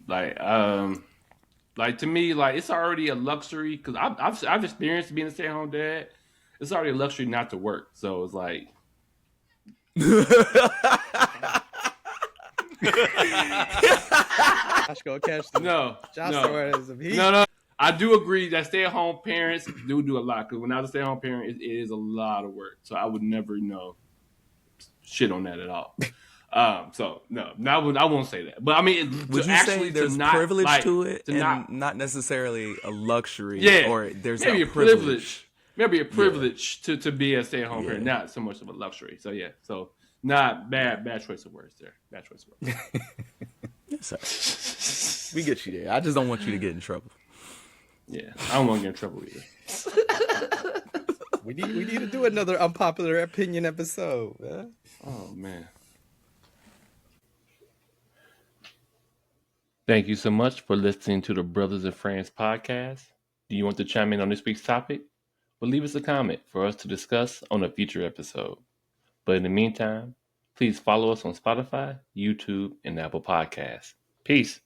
like to me, like it's already a luxury because I've experienced being a stay-at-home dad. It's already a luxury not to work, so it's like. Josh go catch the No. I do agree that stay-at-home parents do a lot because when I was a stay-at-home parent, it is a lot of work. So I would never, shit on that at all. So no, I won't say that. But I mean, would you say there's privilege to it, and not necessarily a luxury? Yeah, or there's maybe a privilege. Maybe a privilege to be a stay-at-home parent, not so much of a luxury. So yeah, so not bad choice of words there. Bad choice of words. We get you there. I just don't want you to get in trouble. Yeah, I don't want to get in trouble either. We need to do another unpopular opinion episode. Huh? Oh man. Thank you so much for listening to the Brothers and Friends podcast. Do you want to chime in on this week's topic? Well, leave us a comment for us to discuss on a future episode. But in the meantime, please follow us on Spotify, YouTube, and Apple Podcasts. Peace.